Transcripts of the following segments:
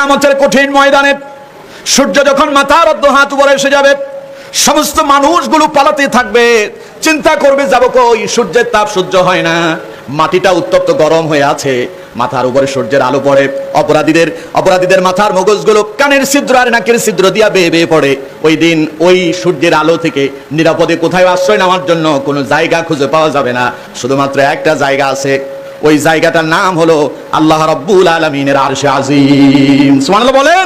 কিয়ামতের কঠিন ময়দানে সূর্য যখন মাথার অর্ধ হাত উপরে এসে যাবে, সমস্ত মানুষগুলো পালাতে থাকবে, চিন্তা করবে যাব কই, সূর্যের তাপ সহ্য হয় না, মাটিটা উত্তপ্ত গরম হয়ে আছে, মাথার উপরে সূর্যের আলো পড়ে, অপরাধীদের মাথার মগজগুলো কানের ছিদ্র আর নাকের ছিদ্র দিয়া বেয়ে বেয়ে পড়ে। ওই দিন ওই সূর্যের আলো থেকে নিরাপদে কোথায় আশ্রয় নেওয়ার জন্য কোনো জায়গা খুঁজে পাওয়া যাবে না, শুধুমাত্র একটা জায়গা আছে, ওই জায়গাটার নাম হলো আল্লাহ রাব্বুল আলামিনের আরশে আজিম। সুবহানাল্লাহ বলেন।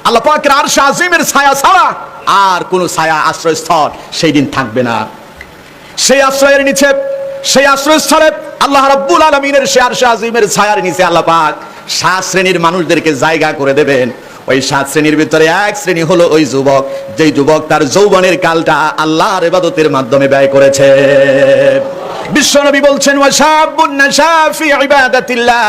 আল্লাহ পাকের আরশে আজিমের ছায়া ছাড়া আর কোন ছায়া আশ্রয়স্থল সেই দিন থাকবে না। সেই আশ্রয়ের নিচে, সেই আশ্রয়স্থলে আল্লাহ রাব্বুল আলামিনের সেই আরশে আজিমের ছায়ার নিচে আল্লাহ পাক 7 শ্রেণীর মানুষদেরকে জায়গা করে দেবেন। ওই 7 শ্রেণীর ভিতরে এক শ্রেণী হলো ওই যুবক, যেই যুবক তার যৌবনের কালটা আল্লাহর ইবাদতের মাধ্যমে ব্যয় করেছে। বিশ্বনবী বলছেন, ওয়াশাবুন নাশা ফি ইবাদাতিল্লাহ,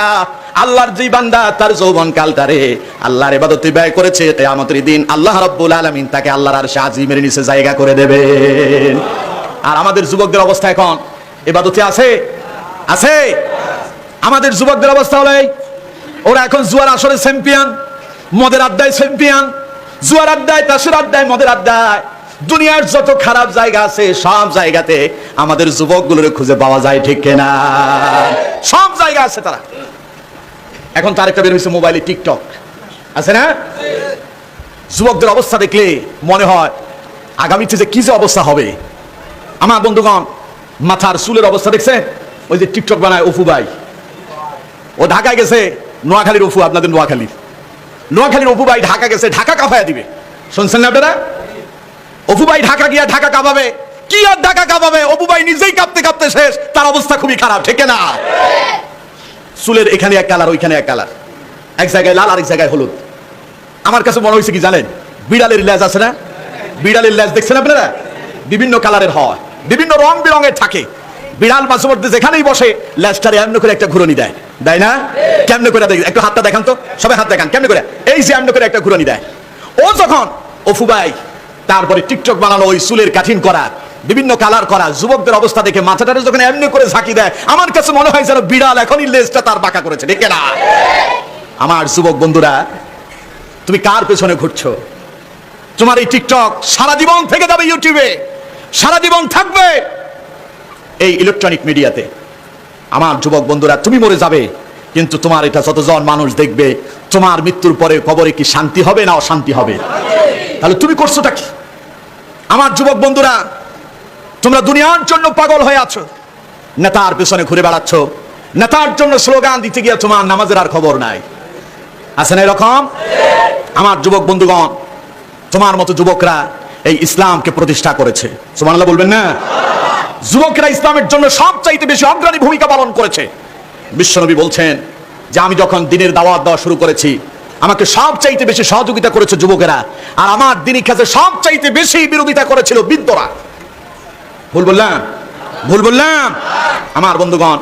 আল্লাহর যে বান্দা তার যৌবন কালটারে আল্লাহর ইবাদতে ব্যয় করেছে, কিয়ামতের দিন আল্লাহ রাব্বুল আলামিন তাকে আল্লাহর আরশে আজিমের নিচে জায়গা করে দেবেন। আর আমাদের যুবকদের অবস্থা এখন ইবাদতে আছে? আমাদের যুবকদের অবস্থা হলো ওরা এখন জুয়ার আসরে চ্যাম্পিয়ন, মদের আড্ডায় চ্যাম্পিয়ন, জুয়ার আড্ডায়, তাসের আড্ডায়, মদের আড্ডায়, দুনিয়ার যত খারাপ জায়গা আছে সব জায়গাতে আমাদের যুবকগুলোরে খুঁজে পাওয়া যায়, ঠিক কিনা? সব জায়গা আছে তারা। এখন তার একটা বের হয়েছে মোবাইলে টিকটক, আছে না? যুবকদের অবস্থা দেখলে মনে হয় আগামীতে যে কি যে অবস্থা হবে। আমার বন্ধুগণ, মাথার চুলের অবস্থা দেখছেন? ওই যে টিকটক বানায় অপু ভাই, ও ঢাকায় গেছে, নোয়াখালীর অপু, আপনাদের নোয়াখালীর অপু ভাই ঢাকা গেছে, ঢাকা কাঁপায়া দিবে। শুনছেন না আপনারা? অপু ভাই ঢাকা গিয়া ঢাকা কাঁপাবে। কি আর ঢাকা কাঁপাবে, অপু ভাই নিজেই কাঁপতে কাঁপতে শেষ, তার অবস্থা খুবই খারাপ, ঠিক না? চুলের এখানে এক কালার, ওইখানে এক কালার, এক জায়গায় লাল আর এক জায়গায় হলুদ। আমার কাছে মনে হয়েছে কি জানেন, বিড়ালের লেজ আছে না, বিড়ালের লেজ দেখছেন আপনারা? বিভিন্ন কালারের হয়, বিভিন্ন রং বেরঙের থাকে। বিড়াল মাঝে মধ্যে যেখানেই বসে লেজটারে এমনি করে একটা ঘুরনি দেয়, দেয় না? কেমনে করে দেয়? একটু হাতটা দেখান তো, সবাই হাত দেখান, কেমনে করে? এই যে এমনি করে একটা ঘুরনি দেয়। ও যখন অপু ভাই তারপরে টিকটক বানালো, ওই চুলের কাঠিন করা, বিভিন্ন কালার করা, যুবকদের অবস্থা দেখে মাথাটারে যখন এমনি করে ঝাঁকি দেয়, আমার কাছে মনে হয় যেন বিড়াল এখনই লেজটা তার বাঁকা করেছে, ঠিক না? আমার যুবক বন্ধুরা, তুমি কার পেছনে ঘুরছো? তোমার এই টিকটক সারা জীবন থেকে যাবে ইউটিউবে, সারা জীবন থাকবে এই ইলেকট্রনিক মিডিয়াতে। আমার যুবক বন্ধুরা, তুমি মরে যাবে, কিন্তু তোমার এটা যতজন মানুষ দেখবে, তোমার মৃত্যুর পরে কবরে কি শান্তি হবে না অশান্তি হবে? তাহলে তুমি করছোটা কি? আমার যুবক বন্ধুরা, তোমরা দুনিয়ার জন্য পাগল হয়ে আছো, নেতার পেছনে ঘুরে বেড়াচ্ছ, নেতার জন্য স্লোগান দিতে গিয়ে তোমার নামাজের আর খবর নাই, আছে না এরকম? আমার যুবক বন্ধুগণ, তোমার মতো যুবকরা এই ইসলামকে প্রতিষ্ঠা করেছে, সুবহানাল্লাহ বলবেন না? যুবকরা ইসলামের জন্য সবচাইতে বেশি অগ্রণী ভূমিকা পালন করেছে। বিশ্বনবী বলছেন যে আমি যখন দ্বীনের দাওয়াত দেওয়া শুরু করেছি, আমাকে সবচাইতে বেশি সহযোগিতা করেছে যুবকেরা, আর আমার দ্বীনি কাজে সবচাইতে বেশি বিরোধিতা করেছিল বৃদ্ধরা। ভুল বললাম? ভুল বললাম? আমার বন্ধুগণ,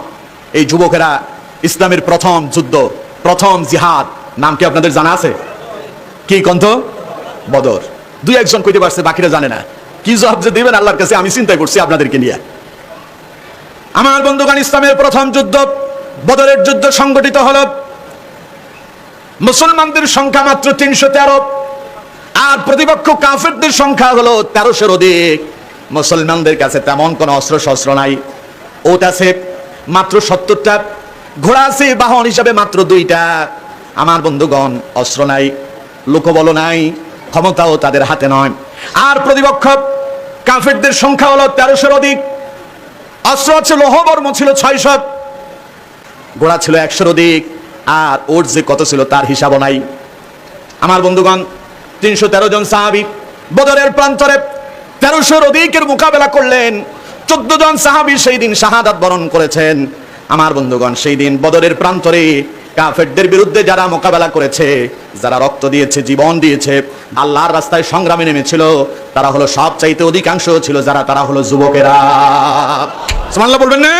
এই যুবকেরা ইসলামের প্রথম যুদ্ধ, প্রথম জিহাদ নাম কি আপনাদের জানা আছে? কি কন্ত? বদর। দুই একজন কইতে পারছে, বাকিরা জানে না। কি জবাব যে দিবেন আল্লাহর কাছে আমি চিন্তা করছি আপনাদেরকে নিয়ে। আমার বন্ধুগণ, ইসলামের প্রথম যুদ্ধ বদরের যুদ্ধ সংগঠিত হলো। মুসলমানদের সংখ্যা মাত্র 313, আর প্রতিপক্ষ কাফেরদের সংখ্যা হলো 1300-এর অধিক। মুসলমানদের কাছে তেমন কোনো অস্ত্র শস্ত্র নাই। ওট আছে মাত্র 70টা, ঘোড়া আছে বাহন হিসাবে মাত্র 2টা। আমার বন্ধুগণ, অস্ত্র নাই, লোকবল নাই, ক্ষমতাও তাদের হাতে নয়। আর প্রতিপক্ষ কাফেরদের সংখ্যা হলো 1300-এর অধিক। অস্ত্র আছে, লৌহবর্ম ছিল 600, ঘোড়া ছিল 100-এর অধিক, আর ওট যে কত ছিল তার হিসাবও নাই। আমার বন্ধুগণ, 313 জন সাহাবী বদরের প্রান্তরে 1300-এর অধিকের মোকাবেলা করলেন। 14 জন সাহাবী সেই দিন শাহাদাত বরণ করেছেন। আমার বন্ধুগণ, সেই দিন বদরের প্রান্তরে কাফেরদের বিরুদ্ধে যারা মোকাবেলা করেছে, যারা রক্ত দিয়েছে, জীবন দিয়েছে, আল্লাহর রাস্তায় সংগ্রামে নেমেছিল, তারা হলো সবচাইতে অধিকাংশ ছিল যারা, তারা হলো যুবকেরা। সুবহানাল্লাহ বলবেন না?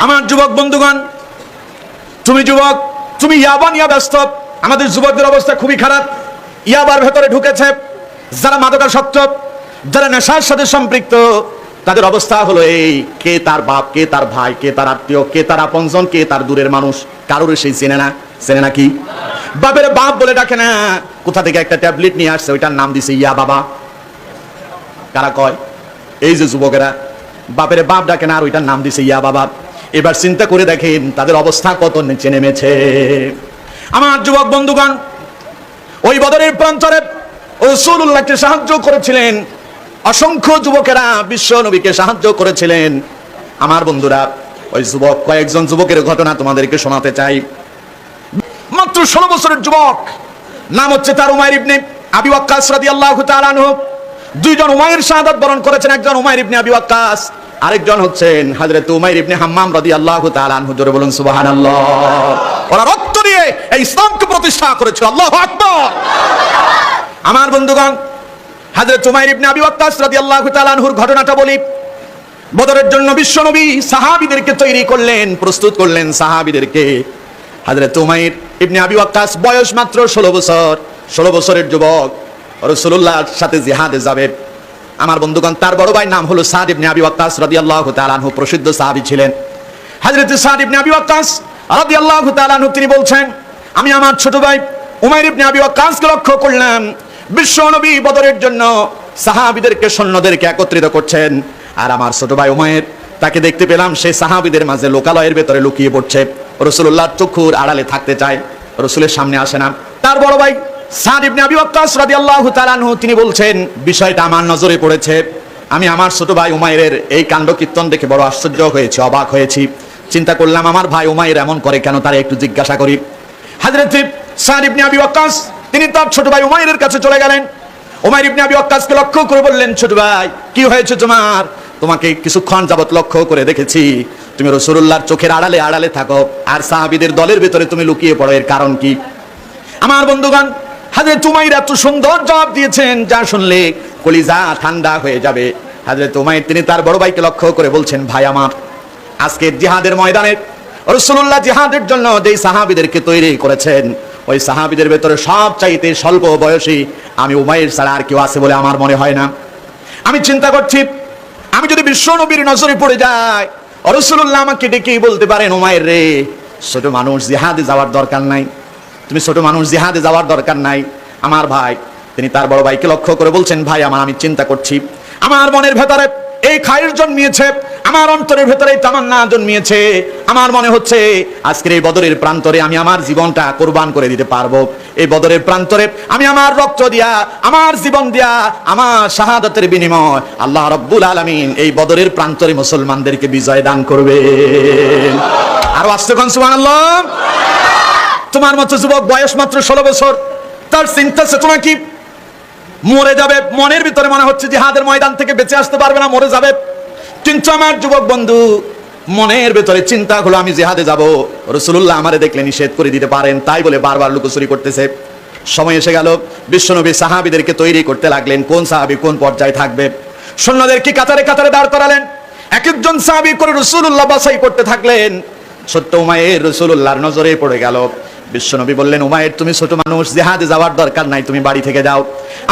আমার যুবক বন্ধুগণ, তুমি যুবক, তুমি ইয়াবা নিয়ে ব্যস্ত। আমাদের যুবকদের অবস্থা খুবই খারাপ। ইয়াবার ভেতরে ঢুকেছে যারা মাদকাসক্ত, যারা নেশার সাথে সম্পৃক্ত, তাদের অবস্থা হলো এই, কে তার বাপ, কে তার ভাই, কে তার আত্মীয়, কে তার আপনজন, কে তার দূরের মানুষ, কারোর সেই চেনে না। চেনে না কি? বাপের বাপ বলে ডাকে না, কোথা থেকে একটা ট্যাবলেট নিয়ে আসছে, ওইটার নাম দিছে ইয়া বাবা। কারা কয়? এই যে যুবকেরা, বাপের বাপ ডাকে না আর ওইটার নাম দিছে ইয়া বাবা। এবার চিন্তা করে দেখেন তাদের অবস্থা কত নিচে নেমেছে। আমার যুবক বন্ধুগণ, ওই বদরের প্রান্তরে রাসূলুল্লাহকে সাহায্য করেছিলেন অসংখ্য যুবকেরা, বিশ্ব নবীকে সাহায্য করেছিলেন। আমার বন্ধুরা, ওই যুবক, কয়েকজন যুবকের ঘটনা তোমাদেরকে শোনাতে চাই। মাত্র 16 বছরের যুবক, নাম হচ্ছে তার উমাইর ইবনে আবি ওয়াক্কাস রাদিয়াল্লাহু তাআলা আনহু। দুইজন উমাইর শাহাদাত বরণ করেছেন, একজন উমাইর ইবনে আবি ওয়াক্কাস, আরেকজন হচ্ছেন হযরত উমাইর ইবনে হাম্মাম রাদিয়াল্লাহু তাআলা আনহু। জোরে বলুন সুবহানাল্লাহ। ওরা রক্ত দিয়ে এই ইসলামকে প্রতিষ্ঠা করেছিল। আল্লাহু আকবার। আমার বন্ধুগণ, হযরত উমাইর ইবনে আবি ওয়াক্কাস রাদিয়াল্লাহু তাআলা আনহুর ঘটনাটা বলি। বদরের জন্য বিশ্বনবী সাহাবীদেরকে তৈরি করলেন, প্রস্তুত করলেন সাহাবীদেরকে। হযরত উমাইর ইবনে আবি ওয়াক্কাস বয়স মাত্র 16 বছর। 16 বছরের যুবক রাসূলুল্লাহর সাথে জিহাদে যাবে। আমার বন্ধুগণ, তার বড় ভাই নাম হলো সাদ ইবনে আবি ওয়াক্কাস রাদিয়াল্লাহু তাআলা আনহু, প্রসিদ্ধ সাহাবী ছিলেন। হযরত সাদ ইবনে আবি ওয়াক্কাস রাদিয়াল্লাহু তাআলা আনহু তিনি বলছেন, আমি আমার ছোট ভাই উমাইর ইবনে আবি ওয়াক্কাসকে লক্ষ্য করলাম, বিশ্বনবী বদরের জন্য সাহাবীদেরকে, সৈন্যদেরকে একত্রিত করছেন, আর আমার ছোট ভাই উমাইর, তাকে দেখতে পেলাম সেই সাহাবীদের মাঝে লোকালয়ের ভেতরে লুকিয়ে পড়ছে। রাসূলুল্লাহর চক্ষুর আড়ালে থাকতে চায়, রাসূলের সামনে আসে না। তার বড় ভাই সাদ ইবনে আবি ওয়াক্কাস রাদিয়াল্লাহু তাআলা আনহু তিনি বলছেন, বিষয়টা আমার নজরে পড়েছে। আমি আমার ছোট ভাই উমাইরের এই কাণ্ডকীর্তন দেখে বড় আশ্চর্য হয়েছি, অবাক হয়েছি। চিন্তা করলাম, আমার ভাই উমাইর এমন করে কেন, তারা একটু জিজ্ঞাসা করি। হযরত সাদ ইবনে আবি ওয়াক্কাস তিনি তার ছোট ভাই উমাইরের কাছে চলে গেলেন। উমাইর ইবনে আবি ওয়াক্কাসকে লক্ষ্য করে বললেন, ছোট ভাই কি হয়েছে তোমার? তোমাকে কিছুক্ষণ যাবত লক্ষ্য করে দেখেছি, তুমি রাসূলুল্লাহর চোখের আড়ালে আড়ালে থাকো, আর সাহাবীদের দলের ভিতরে তুমি লুকিয়ে পড়ো, এর কারণ কি? আমার বন্ধুগণ, হযরত উমাইর এত সুন্দর জবাব দিয়েছেন যা শুনলে কলিজা ঠান্ডা হয়ে যাবে। হযরত উমাইর তিনি তার বড় ভাইকে লক্ষ্য করে বলছেন, ভাই আমার, আজকে জিহাদের ময়দানে রাসূলুল্লাহ জিহাদের জন্য যেই সাহাবীদেরকে তৈরি করেছেন, ওই সাহাবীদের ভেতরে সবচাইতে স্বল্প বয়সী আমি উমাইর ছাড়া আর কেউ আছে বলে আমার মনে হয় না। আমি চিন্তা করছি, আমি যদি বিশ্বনবীর নজরে পড়ে যাই, রাসূলুল্লাহ আমাকে ডেকেই বলতে পারেন, উমাইর রে, ছোট মানুষ জিহাদে যাওয়ার দরকার নাই, তুমি ছোট মানুষ জিহাদে যাওয়ার দরকার নাই। আমার ভাই তিনি তার বড় ভাইকে লক্ষ্য করে বলছেন, ভাই আমার, আমি চিন্তা করছি, আমার মনের ভেতরে এই খায়ের জন্মিয়েছে, আমার অন্তরের ভেতরে এই তামান্না জন্মিয়েছে। আমার মনে হচ্ছে আজকের এই বদরের প্রান্তরে আমি আমার জীবনটা কোরবান করে দিতে পারবো। এই বদরের প্রান্তরে আমি আমার রক্ত দিয়া, আমার জীবন দিয়া, আমার শাহাদাতের বিনিময় আল্লাহ রাব্বুল আলামিন এই বদরের প্রান্তরে মুসলমানদেরকে বিজয় দান করবে। আর আসতে কোন সুবহানাল্লাহ। তোমার মতো যুবক, বয়স মাত্র 16 বছর, তার চিন্তা চেতনা কি? মরে যাবে, মনের ভিতরে মনে হচ্ছে জিহাদের ময়দান থেকে বেঁচে আসতে পারবে না, মরে যাবে। কিন্তু আমার যুবক বন্ধু, মনের ভিতরে চিন্তা হলো আমি জিহাদে যাব, রাসূলুল্লাহ আমারে দেখলে নিষেধ করে দিতে পারেন, তাই বলে বারবার লুকোচুরি করতেছে। সময় এসে গেল, বিশ্বনবী সাহাবীদেরকে তৈরি করতে লাগলেন, কোন সাহাবী কোন পর্যায়ে থাকবে। সৈন্যদেরকে কাতারে কাতারে দাঁড় করালেন, এক একজন সাহাবী করে রাসূলুল্লাহ বাছাই করতে থাকলেন। ছোট্ট উমাইর রাসূলুল্লাহর নজরে পড়ে গেল। বিশ্বনবী বললেন, উমাইর তুমি ছোট মানুষ, জিহাদে যাওয়ার দরকার নাই, তুমি বাড়ি থেকে যাও।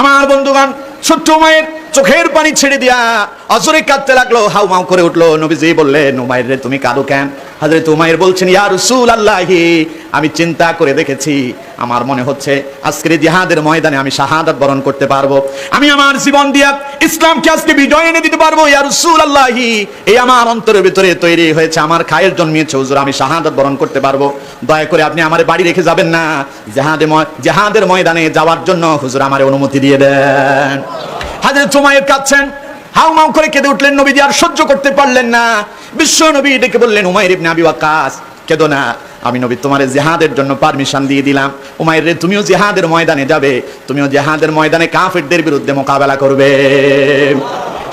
আমার বন্ধুগণ, ছোট্ট উমাইর চোখের পানি ছেড়ে দিয়া অজরে কাঁদতে লাগলো, হাউমাউ করে উঠলো। নবীজি বললেন, উমাইর রে তুমি কাঁদো কেন? হযরত উমাইর বলছেন, ইয়া রাসূলুল্লাহ, আমি চিন্তা করে দেখেছি, আমার মনে হচ্ছে আজকের জিহাদের ময়দানে আমি শাহাদাত বরণ করতে পারবো, আমি আমার জীবন দিয়া ইসলামকে আজকে বিজয় এনে দিতে পারবো। ইয়া রাসূলুল্লাহ, এই আমার অন্তরের ভিতরে তৈরি হয়েছে, আমার খায়ের জন্মিয়েছে, হুজুর আমি শাহাদাত বরণ করতে পারবো, দয়া করে আপনি আমার বাড়ি রেখে যাবেন না, জিহাদের ময়দানে যাওয়ার জন্য হুজুর আমারে অনুমতি দিয়ে দেন। হযরত উমাইর কাঁদছেন, হাউমাউ করে কেঁদে উঠলেন। নবীজি আর সহ্য করতে পারলেন না, বিশ্ব নবী ডেকে বললেন, উমাইর ইবনে আবি ওয়াক্কাস কেঁদো না, আমি নবী তোমার জিহাদের জন্য পারমিশন দিয়ে দিলাম। উমাইর রে তুমিও জিহাদের ময়দানে যাবে, তুমিও জিহাদের ময়দানে কাফেরদের বিরুদ্ধে মোকাবেলা করবে।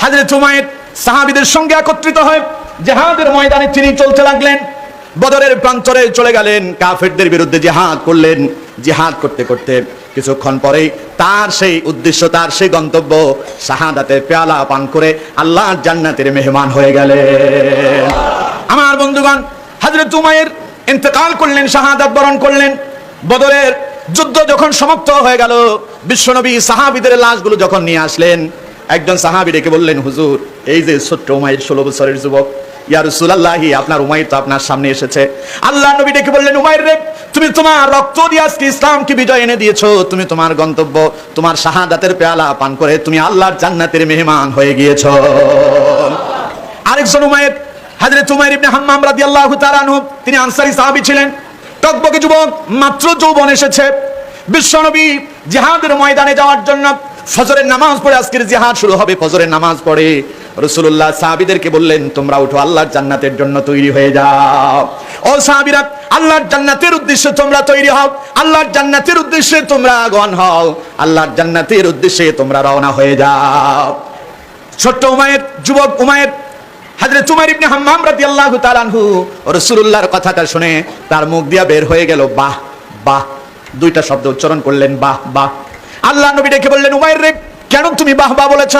হযরত উমাইর সাহাবীদের সঙ্গে একত্রিত হয়ে জিহাদের ময়দানে তিনি চলতে লাগলেন। বদরের প্রান্তরে চলে গেলেন, কাফেরদের বিরুদ্ধে জিহাদ করলেন। জিহাদ করতে করতে কিছুক্ষণ পরেই তার সেই উদ্দেশ্য, তার সেই গন্তব্য, শাহাদাতের পেয়ালা পান করে আল্লাহর জান্নাতের মেহমান হয়ে গেলেন। আমার বন্ধুগণ, হযরত উমাইর ইন্তেকাল করলেন, শাহাদাত বরণ করলেন। বদরের যুদ্ধ যখন সমাপ্ত হয়ে গেল, বিশ্বনবী সাহাবীদের লাশগুলো যখন নিয়ে আসলেন, একজন সাহাবী ডেকে বললেন, হুজুর এই যে ছোট্ট উমাইর 16 বছরের যুবক, ইয়া রাসূলুল্লাহ আপনার উমাইর তো আপনার সামনে এসেছে। আল্লাহর নবী ডেকে বললেন, উমাইর রে তুমি তোমার রক্ত দিয়ে আজকে ইসলামকে বিজয় এনে দিয়েছো, তুমি তোমার গন্তব্য তোমার শাহাদাতের পেয়ালা পান করে তুমি আল্লাহর জান্নাতের মেহমান হয়ে গিয়েছো। আরেকজন উমাইর, হযরত উমাইর ইবনে হাম্মাম রাদিয়াল্লাহু তাআলা আনহু, তিনি আনসারী সাহাবী ছিলেন, টকবকে যুবক, মাত্র যৌবন এসেছে। বিশ্বনবী জিহাদের ময়দানে যাওয়ার জন্য ফজরের নামাজ পড়ে, আজকের জিহাদ শুরু হবে, ফজরের নামাজ পড়ে রাসূলুল্লাহ সাহাবীদেরকে বললেন, তোমরা উঠো, আল্লাহর জান্নাতের জন্য তৈরি হয়ে যাও। ও সাহাবীরা, আল্লাহর জান্নাতের উদ্দেশ্যে তোমরা তৈরি হও, আল্লাহর জান্নাতের উদ্দেশ্যে তোমরা আগমন হও, আল্লাহর জান্নাতের উদ্দেশ্যে তোমরা রওনা হয়ে যাও। ছোট্ট উমাইর, যুবক উমাইর, হযরত উমাইর ইবনে হাম্মাম রাদিয়াল্লাহু তাআলা আনহু রাসূলুল্লাহর কথাটা শুনে তার মুখ দিয়া বের হয়ে গেল বাহ বাহ, দুইটা শব্দ উচ্চারণ করলেন, বাহ বাহ। আল্লাহ নবী ডেকে বললেন, উমাইর রে, কেন তুমি বাহ বাহ বলেছ?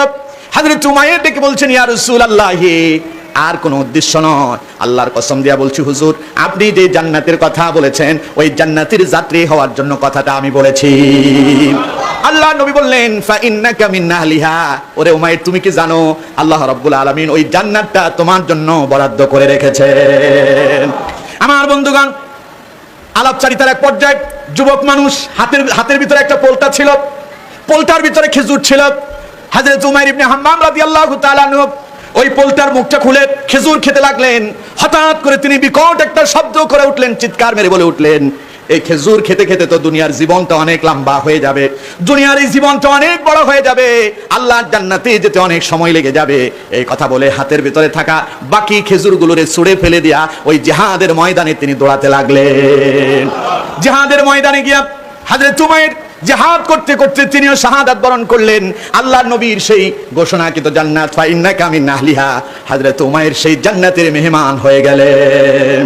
হযরত উমাইর ডেকে বলছেন, ইয়া রাসূলুল্লাহ, আর কোনো উদ্দেশ্য নয়, আল্লাহর কসম দিয়া বলছি হুজুর, আপনি যে জান্নাতের কথা বলেছেন ওই জান্নাতের যাত্রী হওয়ার জন্য কথাটা আমি বলেছি। আল্লাহ নবী বললেন, ফা ইন্নাকা মিন আহলিহা, ওরে উমাইর, তুমি কি জানো আল্লাহ রাব্বুল আলামিন ওই জান্নাতটা তোমার জন্য বরাদ্দ করে রেখেছেন। আমার বন্ধুগণ, আলাপচারিতার এক পর্যায়ে যুবক মানুষ, হাতের ভিতরে একটা পোলটা ছিল, পোলটার ভিতরে খেজুর ছিল। হযরত উমাইর ইবনে হাম্মাম রাদিয়াল্লাহু তাআলা আনহু ওই পোলটার মুখটা খুলে খেজুর খেতে লাগলেন। হঠাৎ করে তিনি বিকট একটা শব্দ করে উঠলেন, চিৎকার মেরে বলে উঠলেন, এই খেজুর খেতে খেতে তো দুনিয়ার জীবনটা অনেক লম্বা হয়ে যাবে, দুনিয়ার এই জীবনটা অনেক বড় হয়ে যাবে, আল্লাহর জান্নাতে যেতে অনেক সময় লেগে যাবে। এই কথা বলে হাতের ভিতরে থাকা বাকি খেজুরগুলোরে ছুঁড়ে ফেলে দিয়া ওই জিহাদের ময়দানে তিনি দৌড়াতে লাগলেন। জিহাদের ময়দানে গিয়া হযরত উমাইর জিহাদ করতে করতে তিনিও শাহাদাত বরণ করলেন। আল্লাহর নবীর সেই ঘোষণাকৃত জান্নাত, ফা ইন্নাকা মিন আহলিহা, হযরত উমাইর সেই জান্নাতের মেহমান হয়ে গেলেন।